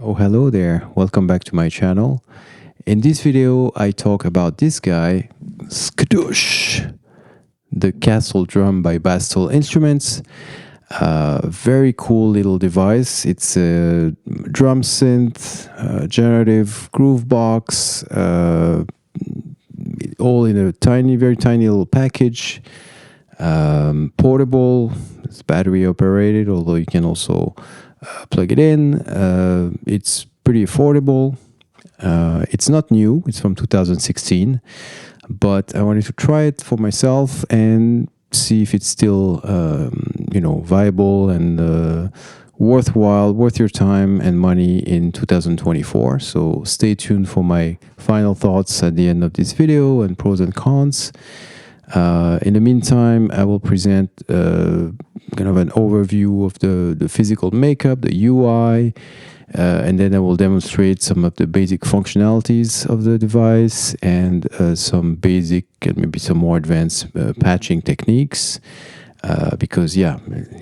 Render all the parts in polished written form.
Oh, hello there. Welcome back to my channel. In this video, I talk about this guy, Skadoosh, the Kastle Drum by Bastl Instruments. Very cool little device. It's a drum synth, generative groovebox, all in a tiny, very tiny little package. Portable, it's battery operated, although you can also plug it in. It's pretty affordable. It's not new, it's from 2016, but I wanted to try it for myself and see if it's still, viable and worthwhile, worth your time and money in 2024. So stay tuned for my final thoughts at the end of this video and pros and cons. In the meantime, I will present kind of an overview of the physical makeup, the UI, and then I will demonstrate some of the basic functionalities of the device and some basic and maybe some more advanced patching techniques because, yeah,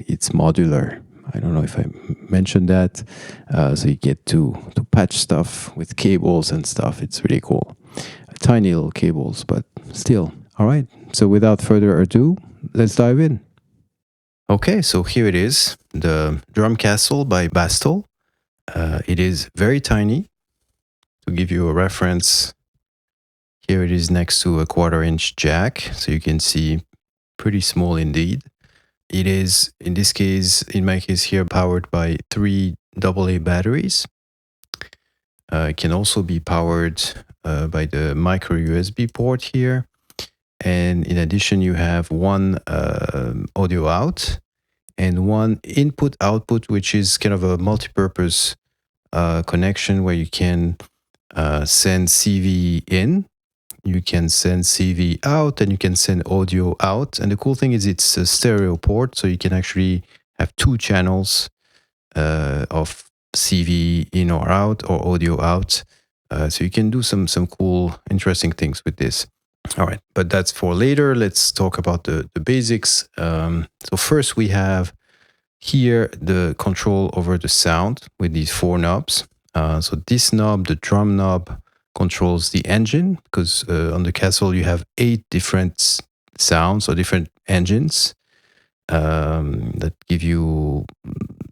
it's modular. I don't know if I mentioned that. So you get to patch stuff with cables and stuff. It's really cool. Tiny little cables, but still. All right. So without further ado, let's dive in. Okay, so here it is, the Drum Kastle by Bastl. It is very tiny. To give you a reference, here it is next to a 1/4-inch jack, so you can see pretty small indeed. It is, in this case, in my case here, powered by 3 AA batteries. It can also be powered by the micro USB port here. And in addition, you have one audio out and one input output, which is kind of a multi-purpose connection where you can send CV in, you can send CV out, and you can send audio out. And the cool thing is it's a stereo port, so you can actually have 2 channels of CV in or out or audio out. So you can do some cool, interesting things with this. All right, but that's for later. Let's talk about the basics. So first we have here the control over the sound with these 4 knobs. So this knob, the drum knob, controls the engine because on the Kastle you have 8 different sounds or different engines that give you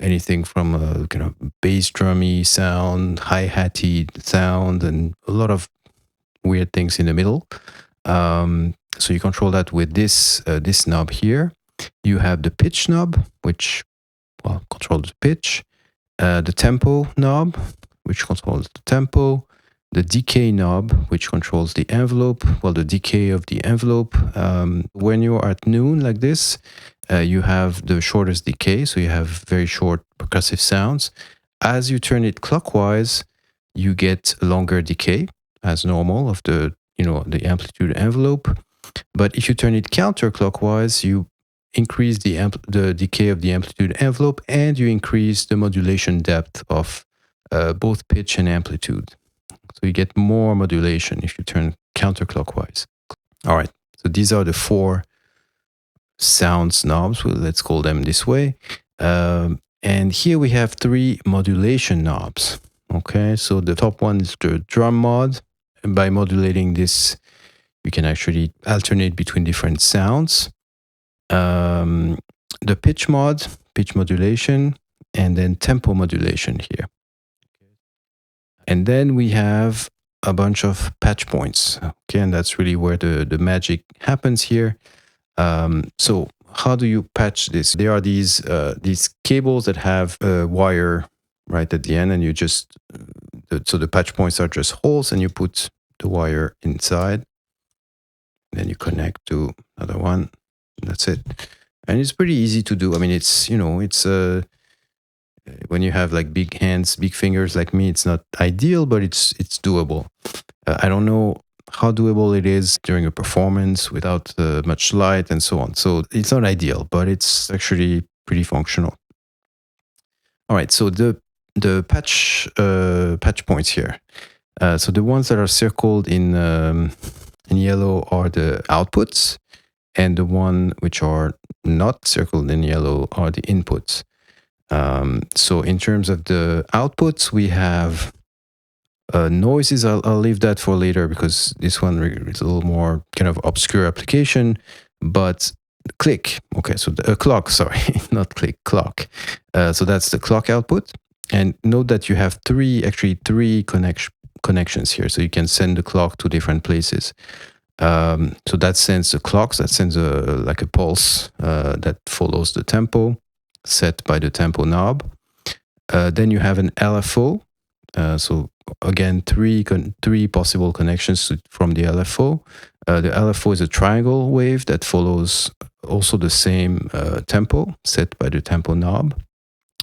anything from a kind of bass drummy sound, hi-hatty sound, and a lot of weird things in the middle. So you control that with this knob here. You have the pitch knob, which controls the pitch. The tempo knob, which controls the tempo. The decay knob, which controls the envelope. Well, the decay of the envelope. When you're at noon like this, you have the shortest decay, so you have very short percussive sounds. As you turn it clockwise, you get longer decay as normal of the amplitude envelope. But if you turn it counterclockwise, you increase the decay of the amplitude envelope and you increase the modulation depth of both pitch and amplitude. So you get more modulation if you turn counterclockwise. All right, so these are the 4 sounds knobs, let's call them this way. And here we have 3 modulation knobs. Okay, so the top one is the drum mod. And by modulating this, you can actually alternate between different sounds. The pitch mod, pitch modulation, and then tempo modulation here. And then we have a bunch of patch points. Okay, and that's really where the magic happens here. So how do you patch this? There are these cables that have a wire right at the end, and you just so the patch points are just holes, and you put the wire inside. Then you connect to another one. That's it. And it's pretty easy to do. I mean, it's when you have like big hands, big fingers like me, it's not ideal, but it's doable. I don't know how doable it is during a performance without much light and so on. So it's not ideal, but it's actually pretty functional. All right, so the patch points here. So the ones that are circled in yellow are the outputs, and the one which are not circled in yellow are the inputs. So in terms of the outputs, we have noises. I'll leave that for later because this one is a little more kind of obscure application. But click, okay, so the clock, sorry, not click, clock. So that's the clock output. And note that you have three connections here. So you can send the clock to different places. So that sends the clocks, that sends like a pulse that follows the tempo set by the tempo knob. Then you have an LFO. So again, three possible connections from the LFO. The LFO is a triangle wave that follows also the same tempo set by the tempo knob.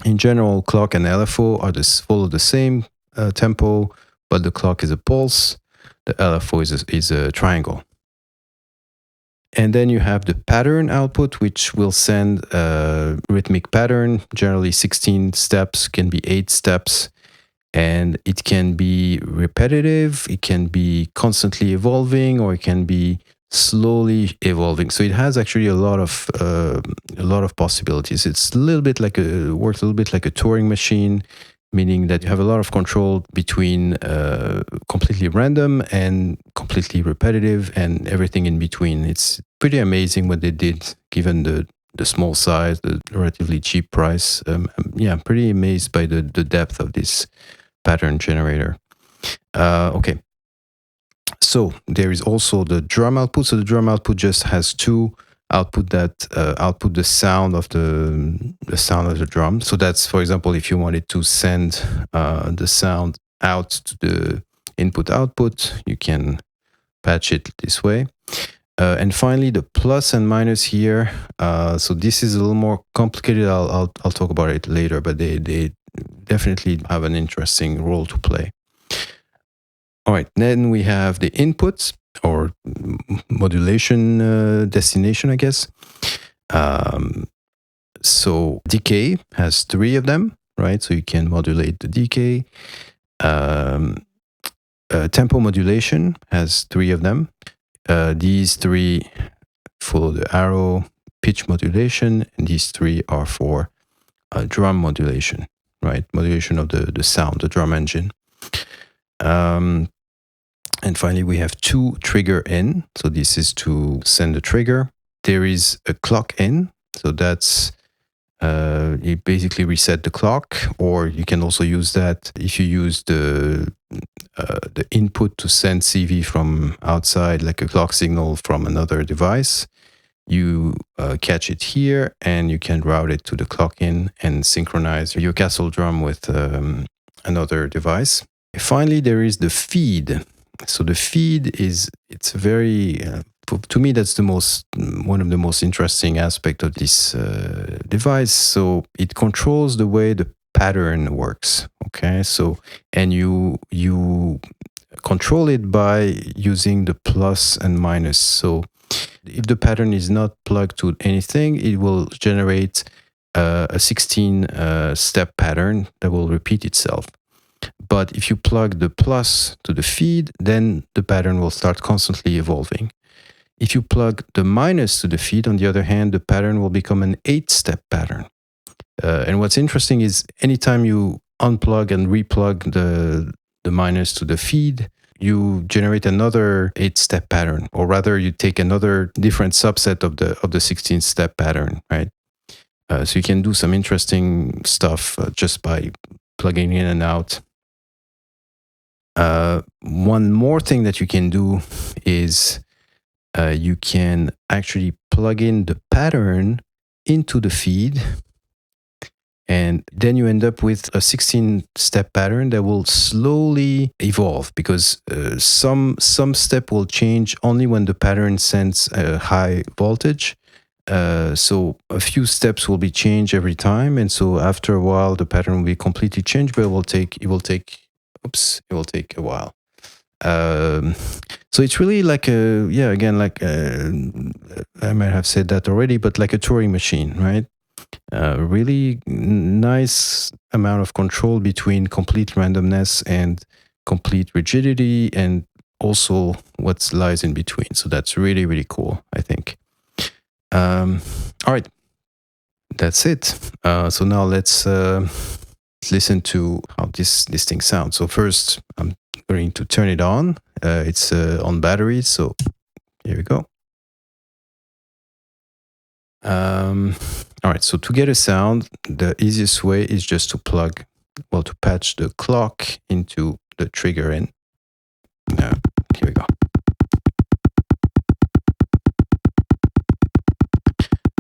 In general, clock and LFO follow the same tempo, but the clock is a pulse. The LFO is a triangle. And then you have the pattern output, which will send a rhythmic pattern, generally 16 steps, can be 8 steps. And it can be repetitive, it can be constantly evolving, or it can be slowly evolving. So it has actually a lot of possibilities. It's a little bit like works a little bit like a Turing machine, meaning that you have a lot of control between completely random and completely repetitive and everything in between. It's pretty amazing what they did, given the small size, the relatively cheap price. Yeah, I'm pretty amazed by the depth of this pattern generator. Okay. So there is also the drum output. So the drum output just has two output that output the sound of the drum. So that's, for example, if you wanted to send the sound out to the input output, you can patch it this way. And finally, the plus and minus here. So this is a little more complicated. I'll talk about it later, but they definitely have an interesting role to play. All right, then we have the inputs or modulation destination, I guess. So decay has 3 of them, right? So you can modulate the decay. Tempo modulation has 3 of them. These 3 follow the arrow. Pitch modulation, and these 3 are for drum modulation, right? Modulation of the sound, the drum engine. And finally, we have 2 trigger in. So this is to send a trigger. There is a clock in. So that's you basically reset the clock, or you can also use that if you use the input to send CV from outside, like a clock signal from another device. You catch it here, and you can route it to the clock in and synchronize your Kastle drum with another device. Finally, there is the feed. So the feed it's very to me that's one of the most interesting aspects of this device. So it controls the way the pattern works. Okay, so and you control it by using the plus and minus. So if the pattern is not plugged to anything, it will generate a 16 step pattern that will repeat itself. But if you plug the plus to the feed, then the pattern will start constantly evolving. If you plug the minus to the feed, on the other hand, the pattern will become an 8-step pattern. And what's interesting is anytime you unplug and replug the minus to the feed, you generate another 8-step pattern, or rather you take another different subset of the 16-step pattern, right? So you can do some interesting stuff just by plugging in and out. One more thing that you can do is you can actually plug in the pattern into the feed, and then you end up with a 16-step pattern that will slowly evolve, because some step will change only when the pattern sends a high voltage. So a few steps will be changed every time, and so after a while the pattern will be completely changed, but it will take a while. So it's really like I might have said that already, but like a Turing machine, right? Really nice amount of control between complete randomness and complete rigidity, and also what lies in between. So that's really, really cool, I think. All right. that's it. So now let's listen to how this thing sounds. So first, I'm going to turn it on. It's on battery, so here we go. All right, so to get a sound, the easiest way is just to to patch the clock into the trigger in. Here we go.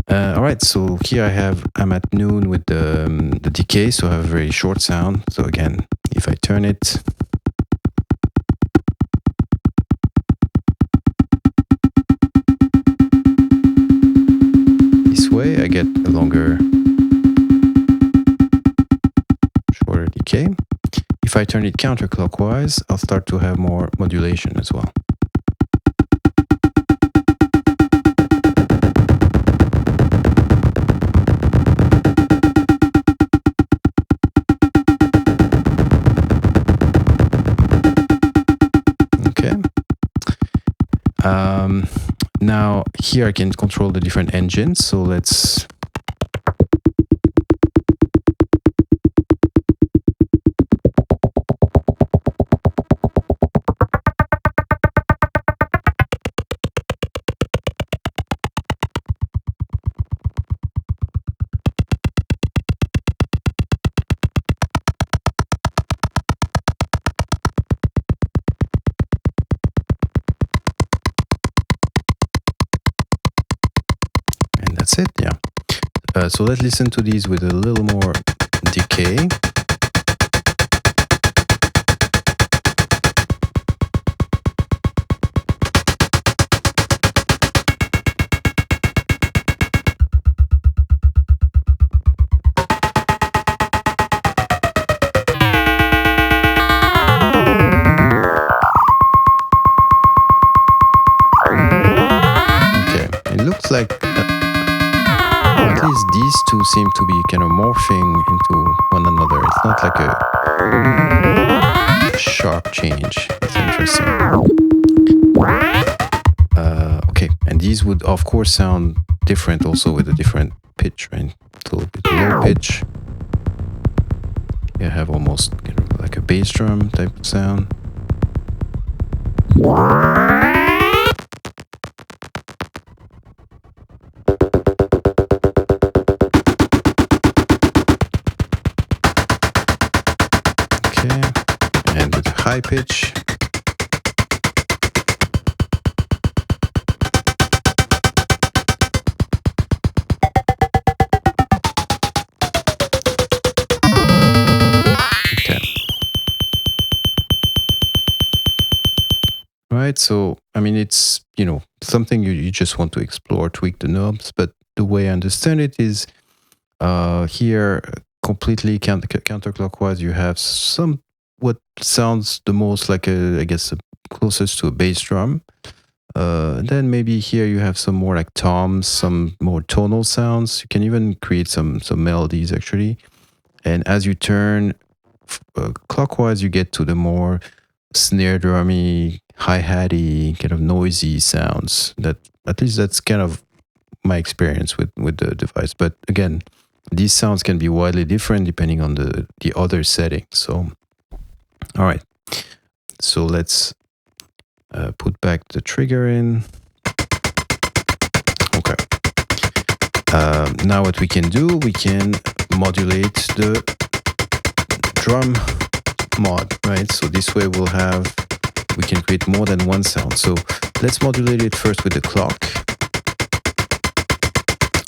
All right, so here I'm at noon with the decay, so I have a very short sound. So again, if I turn it, this way, I get a shorter decay. If I turn it counterclockwise, I'll start to have more modulation as well. Now here I can control the different engines, so let's that's it, yeah. So let's listen to these with a little more decay. Okay, it looks like at least these two seem to be kind of morphing into one another. It's not like a sharp change. It's interesting. Okay, and these would of course sound different also with a different pitch, right? So with low pitch, you have almost kind of like a bass drum type of sound. And with high pitch. Okay. Right, so I mean it's, something you just want to explore, tweak the knobs, but the way I understand it is here completely counterclockwise you have what sounds the most like closest to a bass drum. Then maybe here you have some more like toms, some more tonal sounds. You can even create some melodies actually. And as you turn clockwise, you get to the more snare drummy, hi-hatty, kind of noisy sounds. That at least that's kind of my experience with the device. But again, these sounds can be widely different depending on the other settings. So, all right. So let's put back the trigger in. Okay. Now what we can do, we can modulate the drum mod, right? So this way we can create more than one sound. So let's modulate it first with the clock.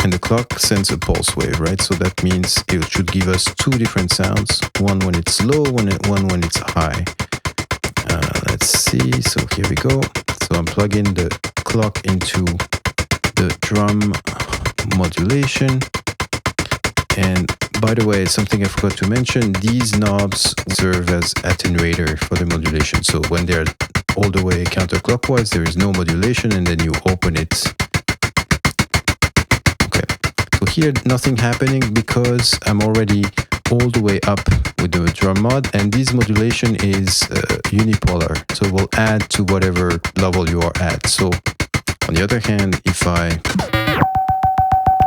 And the clock sends a pulse wave, right? So that means it should give us two different sounds. One when it's low, one when it's high. Let's see. So here we go. So I'm plugging the clock into the drum modulation. And by the way, something I forgot to mention, these knobs serve as attenuator for the modulation. So when they're all the way counterclockwise, there is no modulation, and then you open it. Okay, so here nothing happening because I'm already all the way up with the drum mod, and this modulation is unipolar, so it will add to whatever level you are at. So on the other hand, if I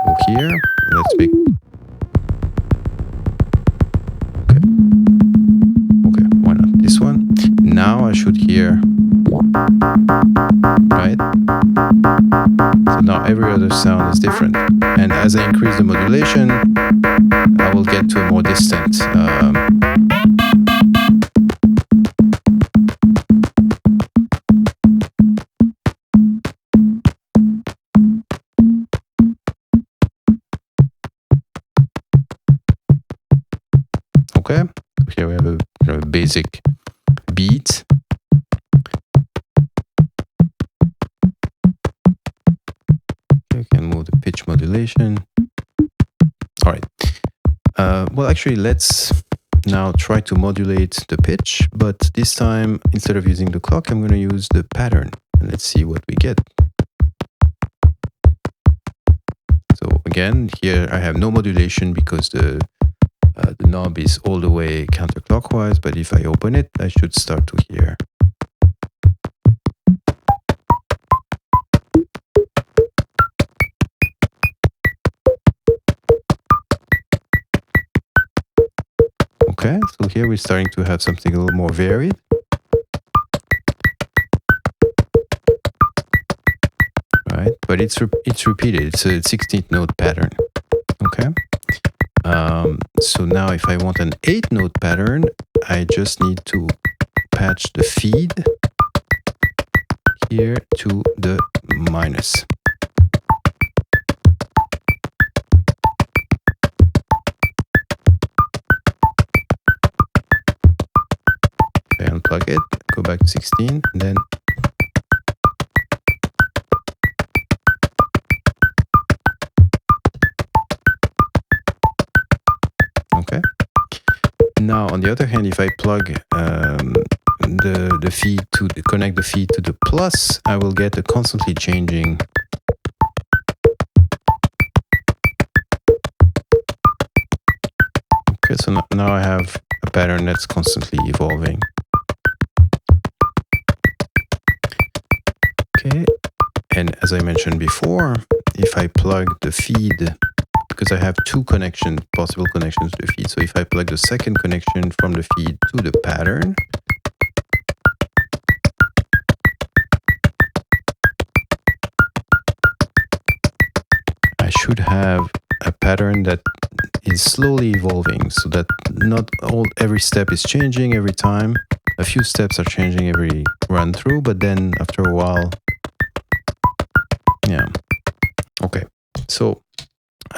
go here, let's make. Okay, why not this one? Now I should hear, right? So now every other sound is different. And as I increase the modulation, I will get to a more distant. Okay, here we have a basic beat. You can move the pitch modulation. All right. Well, actually, let's now try to modulate the pitch, but this time, instead of using the clock, I'm going to use the pattern. And let's see what we get. So again, here I have no modulation because the knob is all the way counterclockwise, but if I open it, I should start to hear. Okay, so here we're starting to have something a little more varied. Right, but it's repeated. It's a 16th note pattern. Okay. So now if I want an 8-note pattern, I just need to patch the feed here to the minus. Okay, unplug it, go back to 16, and then okay. Now, on the other hand, if I plug the feed to connect the feed to the plus, I will get a constantly changing. Okay, so now I have a pattern that's constantly evolving. Okay, and as I mentioned before, if I plug the feed, because I have two possible connections to the feed. So if I plug the second connection from the feed to the pattern, I should have a pattern that is slowly evolving, so that not every step is changing every time. A few steps are changing every run through, but then after a while, yeah. Okay, so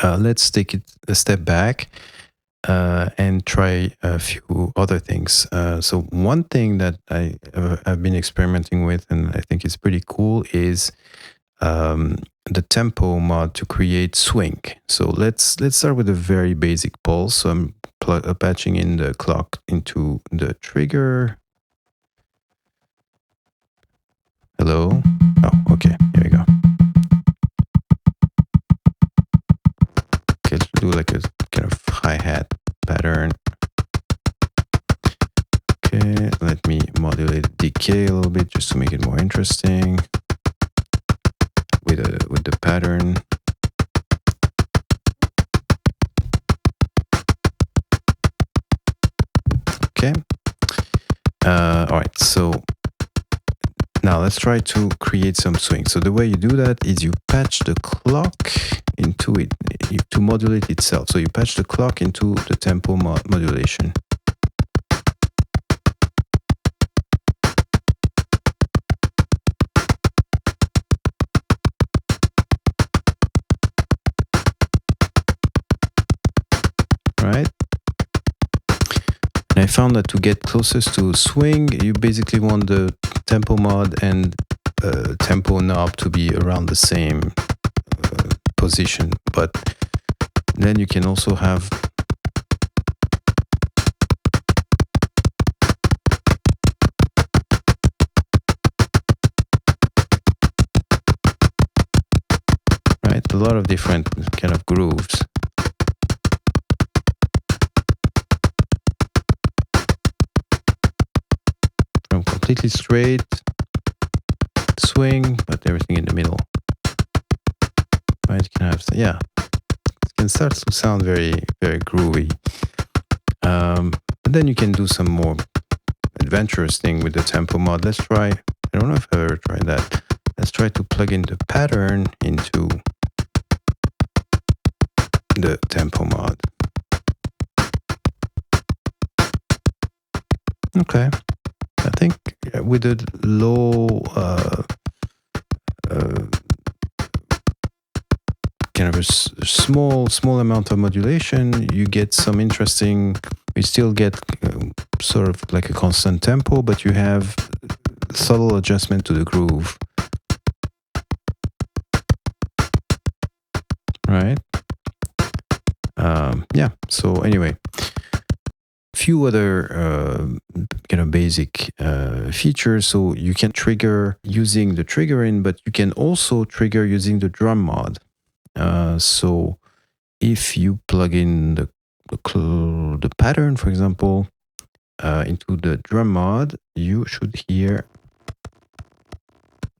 let's take it a step back and try a few other things. So one thing that I've been experimenting with, and I think is pretty cool, is the tempo mod to create swing. So let's start with a very basic pulse. So I'm patching in the clock into the trigger. Hello? Oh, okay, here we go. Okay, let's do like a kind of hi-hat pattern. Okay, let me modulate decay a little bit just to make it more interesting with the pattern. Okay. All right, so now let's try to create some swing. So the way you do that is you patch the clock into it to modulate itself. So you patch the clock into the tempo modulation. Right? And I found that to get closest to swing, you basically want the tempo mod and tempo knob to be around the same position, but then you can also have a lot of different kind of grooves. From completely straight, swing, but everything in the middle. Right, you can have, yeah, and starts to sound very, very groovy. And then you can do some more adventurous thing with the tempo mod. Let's try, I don't know if I've ever tried that. Let's try to plug in the pattern into the tempo mod. Okay, I think with a low kind of a small amount of modulation, you get some interesting. You still get sort of like a constant tempo, but you have subtle adjustment to the groove, right? Yeah. So anyway, few other kind of basic features. So you can trigger using the triggering, but you can also trigger using the drum mod. So if you plug in the pattern, for example, into the drum mod, you should hear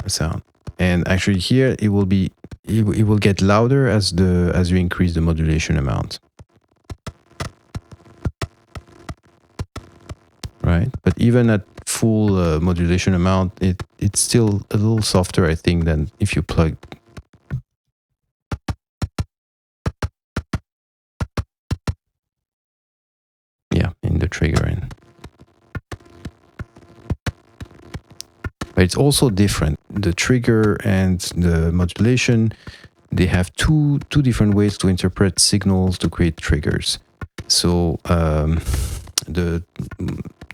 a sound. And actually here it will be it will get louder as you increase the modulation amount. Right? But even at full modulation amount, it's still a little softer, I think, than if you plug. Yeah, in the triggering. But it's also different. The trigger and the modulation, they have two different ways to interpret signals to create triggers. So the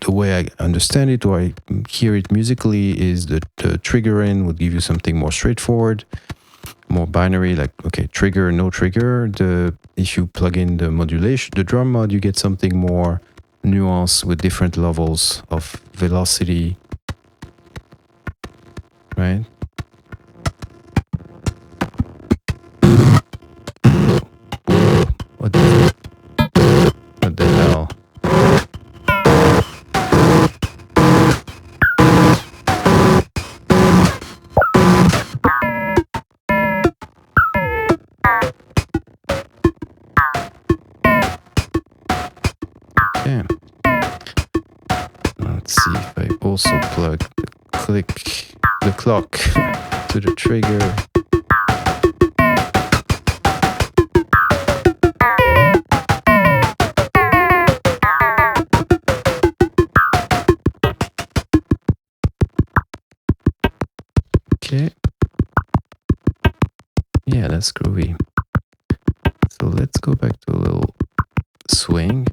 way I understand it, or I hear it musically, is that the triggering would give you something more straightforward, more binary, like, okay, trigger, no trigger. If you plug in the modulation, the drum mod, you get something more nuanced with different levels of velocity, right? What the hell? Okay. Let's see if I also plug the clock to the trigger. Okay. Yeah, that's groovy. So let's go back to a little swing.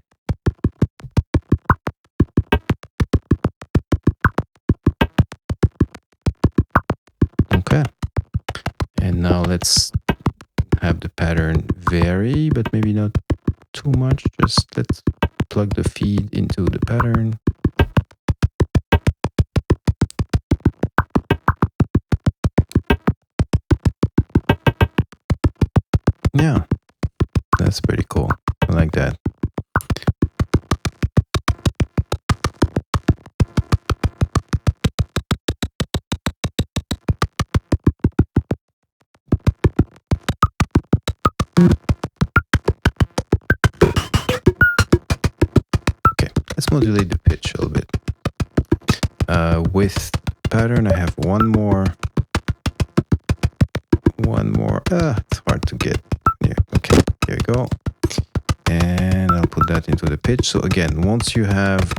Okay. And now let's have the pattern vary, but maybe not too much. Just let's plug the feed into the pattern. Yeah, that's pretty cool. I like that. Okay, let's modulate the pitch a little bit. With pattern, I have one more. It's hard to get. Yeah, okay, here we go. And I'll put that into the pitch. So again, once you have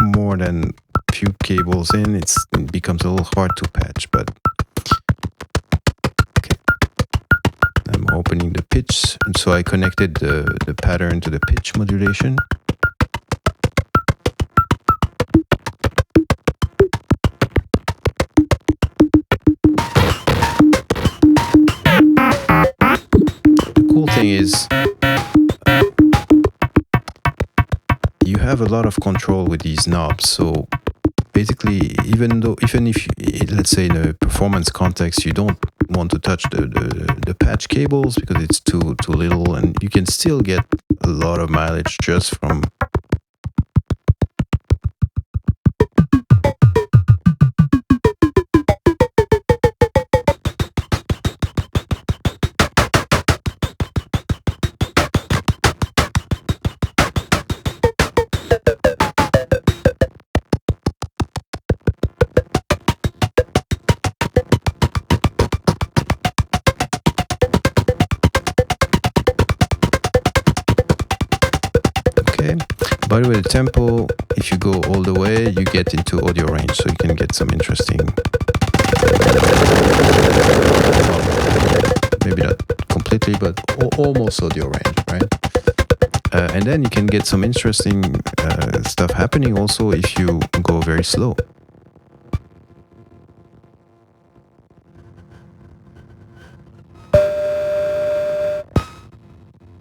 more than a few cables in, it becomes a little hard to patch, but okay. I'm opening the pitch, and so I connected the pattern to the pitch modulation. Thing is, you have a lot of control with these knobs. So basically, even if let's say in a performance context you don't want to touch the patch cables because it's too little, and you can still get a lot of mileage just from By the way, the tempo, if you go all the way, you get into audio range, so you can get some interesting, well, maybe not completely, but almost audio range, right? And then you can get some interesting stuff happening also if you go very slow.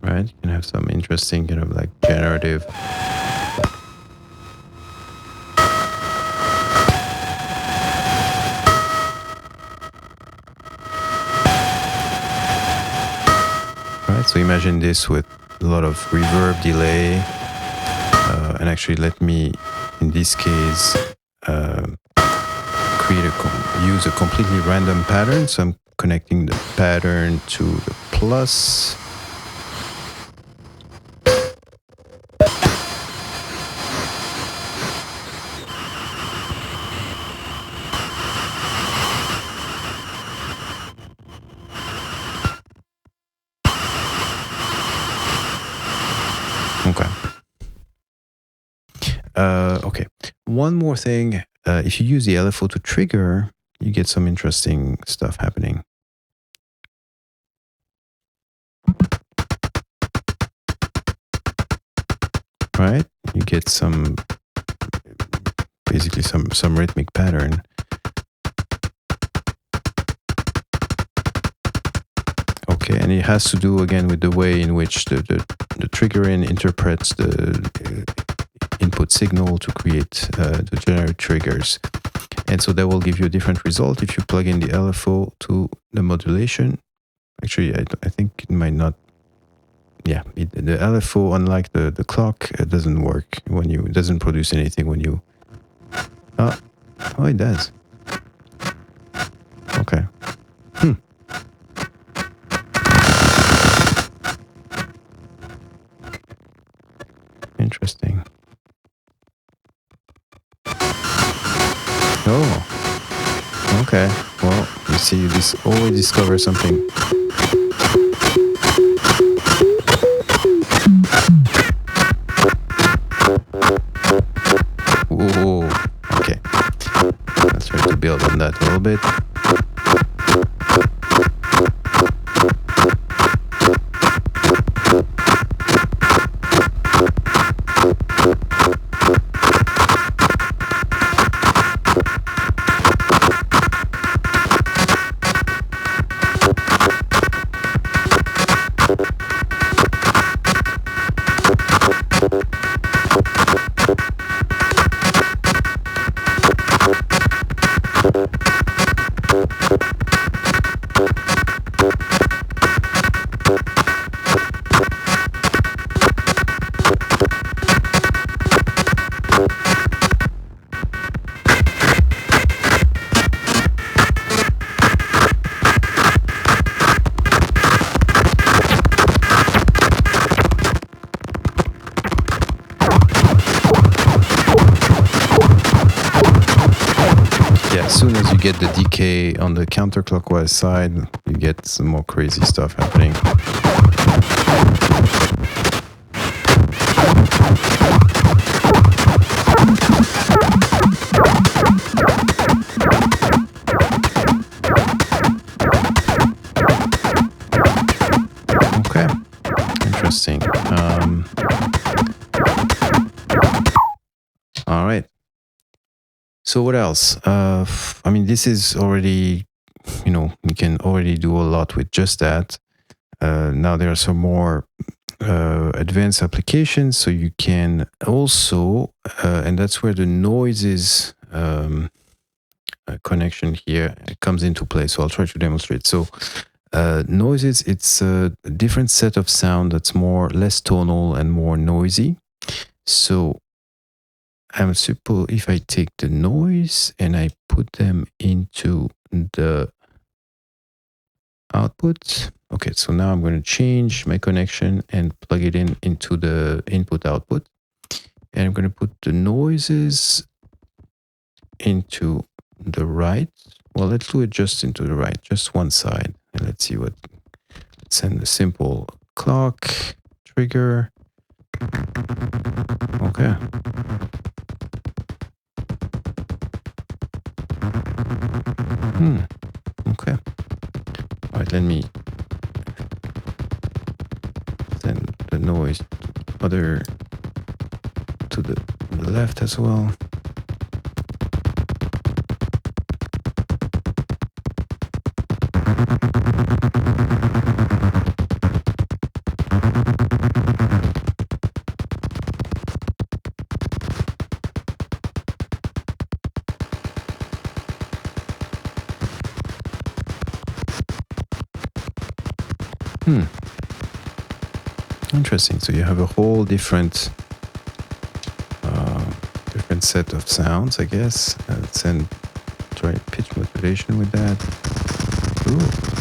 Right? You can have some interesting kind of like generative. Right? So imagine this with a lot of reverb, delay, and actually let me, in this case, use a completely random pattern. So I'm connecting the pattern to the plus. Okay. Okay. One more thing. If you use the LFO to trigger, you get some interesting stuff happening. Right? You get basically some rhythmic pattern. Okay, and it has to do again with the way in which the triggering interprets the input signal to create to generate triggers. And so that will give you a different result if you plug in the LFO to the modulation. Actually, I think it might not. Yeah, the LFO, unlike the clock, it doesn't work when it doesn't produce anything when you. Oh, it does. Okay. Interesting. Oh. Okay. Well, you see, you always discover something. Ooh. Okay. Let's try to build on that a little bit. As soon as you get the decay on the counterclockwise side, you get some more crazy stuff happening. Okay, interesting. All right. So what else? I mean, this is already, you can already do a lot with just that. Now there are some more advanced applications, so you can also, and that's where the noises connection here comes into play. So I'll try to demonstrate. So noises, it's a different set of sound that's less tonal and more noisy. So I'm supposed, if I take the noise and I put them into the output. Okay, so now I'm going to change my connection and plug it into the input output. And I'm going to put the noises into the right. Well, let's do it just into the right, just one side. And let's see let's send a simple clock trigger. Okay. Okay. All right, let me send the noise other to the left as well. Interesting. So you have a whole different set of sounds, I guess. Let's try pitch modulation with that. Ooh.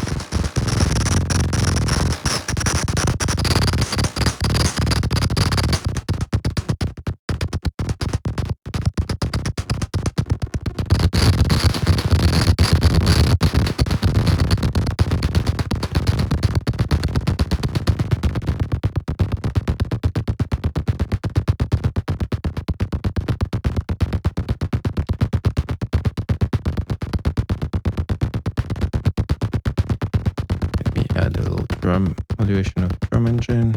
Add a little drum modulation of drum engine.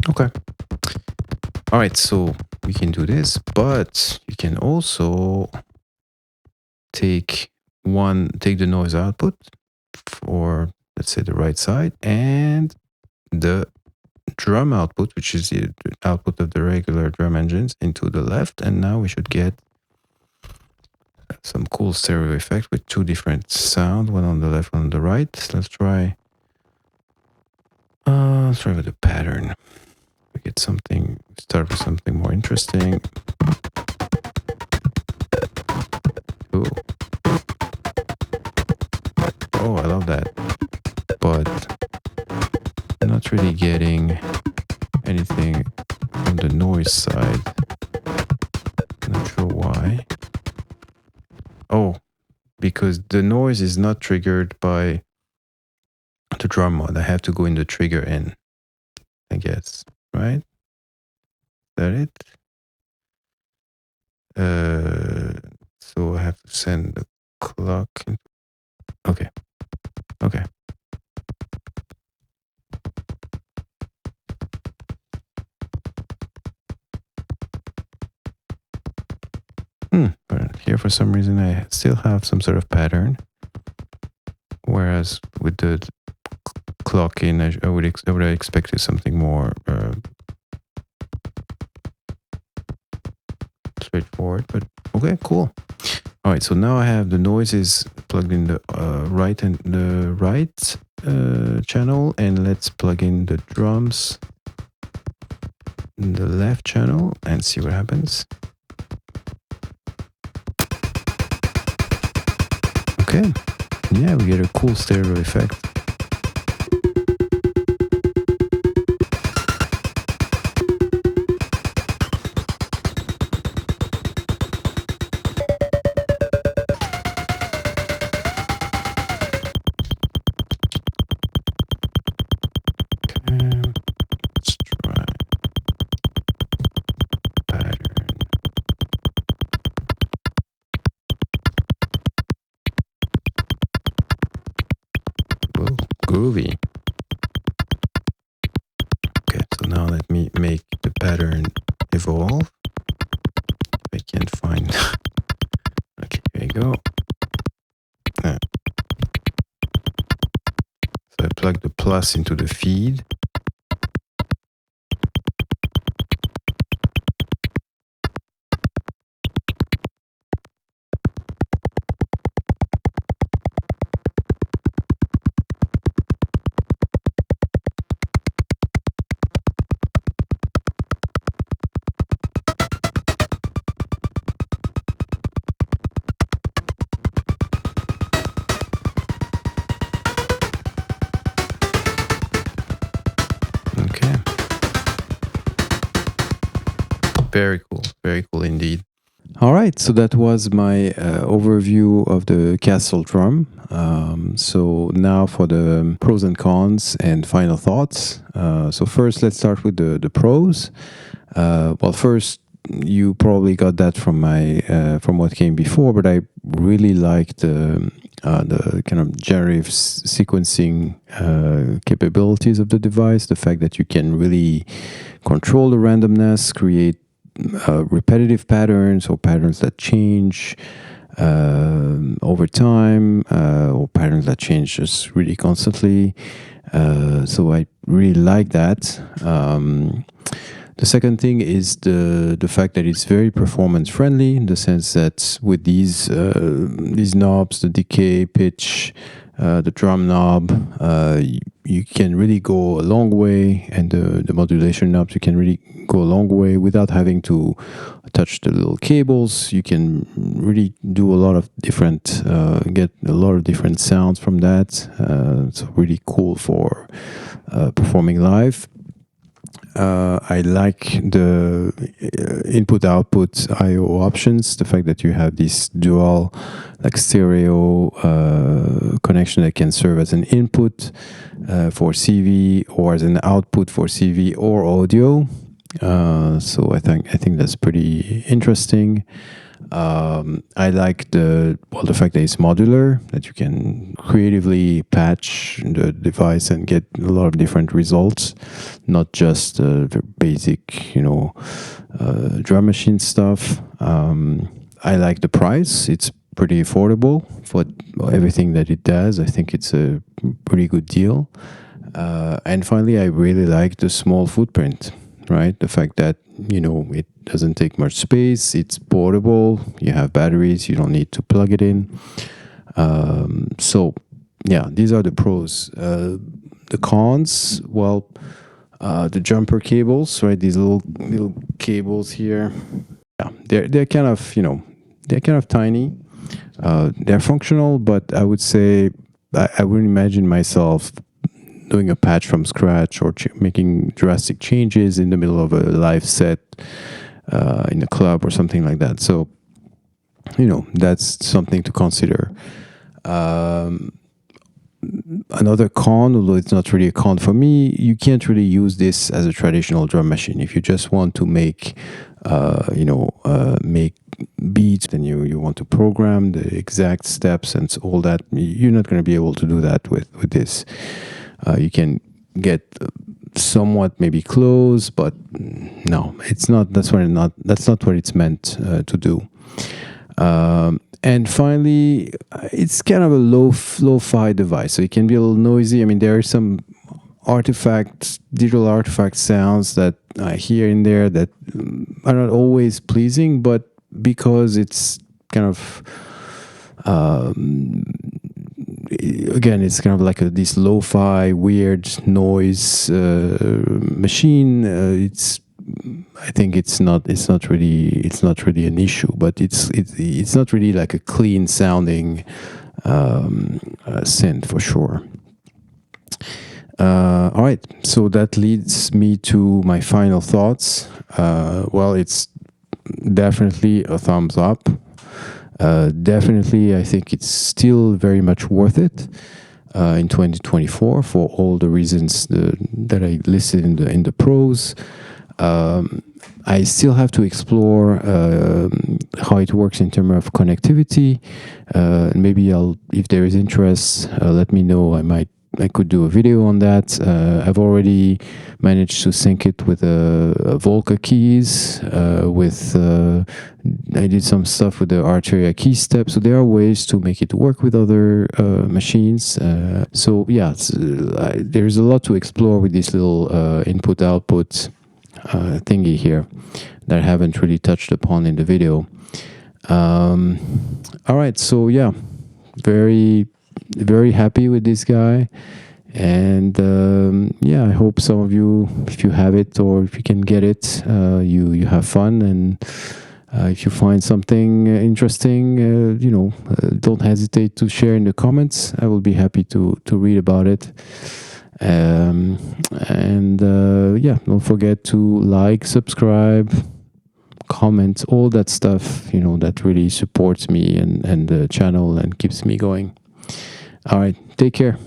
Okay. All right, so we can do this, but you can also take the noise output for, let's say, the right side, and the drum output, which is the output of the regular drum engines, into the left, and now we should get some cool stereo effect with two different sound, one on the left, one on the right. Let's try with the pattern. We get something, start with something more interesting. Cool. Oh, I love that. But I'm not really getting anything from the noise side. Not sure why. Oh, because the noise is not triggered by the drum mod. I have to go in the trigger in, I guess, right? Is that it? So I have to send the clock. Okay. Okay. But here, for some reason, I still have some sort of pattern. Whereas with the clock in, I would have expected something more straightforward. But okay, cool. All right, so now I have the noises plugged in the right and the right channel, and let's plug in the drums in the left channel and see what happens. Okay, yeah, we get a cool stereo effect. Groovy. Okay, so now let me make the pattern evolve. I can't find. Okay, here you go. So I plug the plus into the feed. Very cool indeed. All right, so that was my overview of the Kastle Drum. So now for the pros and cons and final thoughts. So first, let's start with the pros. Well, first, you probably got that from my from what came before, but I really like the kind of generative sequencing capabilities of the device. The fact that you can really control the randomness, create repetitive patterns or patterns that change over time, or patterns that change just really constantly. So I really like that. The second thing is the fact that it's very performance friendly, in the sense that with these knobs, the decay, pitch, the drum knob, you can really go a long way, and the modulation knobs, you can really go a long way without having to touch the little cables. You can really do a lot of different, get a lot of different sounds from that. It's really cool for performing live. I like the input-output I/O options. The fact that you have this dual, like stereo connection that can serve as an input for CV, or as an output for CV or audio. So I think that's pretty interesting. I like the fact that it's modular, that you can creatively patch the device and get a lot of different results, not just the basic, drum machine stuff. I like the price; it's pretty affordable for everything that it does. I think it's a pretty good deal. And finally, I really like the small footprint. Right, the fact that it doesn't take much space, it's portable, you have batteries, you don't need to plug it in. So yeah, these are the pros. The cons, well, the jumper cables, right, these little cables here, yeah, they're kind of they're kind of tiny. They're functional, but I would say I wouldn't imagine myself doing a patch from scratch or making drastic changes in the middle of a live set in a club or something like that. So, that's something to consider. Another con, although it's not really a con for me, you can't really use this as a traditional drum machine. If you just want to make, make beats, and you want to program the exact steps and all that, you're not going to be able to do that with this. You can get somewhat maybe close, but no, it's not. That's not what it's meant to do. And finally, it's kind of a lo-fi device, so it can be a little noisy. I mean, there are some digital artifact sounds that I hear in there that are not always pleasing, but because it's kind of again, it's kind of like this lo-fi weird noise machine. I think it's not really an issue, but it's not really like a clean sounding synth for sure. All right, so that leads me to my final thoughts. Well, it's definitely a thumbs up. Definitely, I think it's still very much worth it in 2024 for all the reasons that I listed in the pros. I still have to explore how it works in terms of connectivity. Maybe if there is interest, let me know. I could do a video on that. I've already managed to sync it with Volca keys. I did some stuff with the Arteria key step. So there are ways to make it work with other machines. So yeah, there's a lot to explore with this little input-output thingy here that I haven't really touched upon in the video. All right, so yeah, very, very happy with this guy, and yeah, I hope some of you, if you have it or if you can get it, you have fun, and if you find something interesting, don't hesitate to share in the comments. I will be happy to read about it. Yeah, don't forget to like, subscribe, comments, all that stuff, that really supports me and the channel and keeps me going. All right, take care.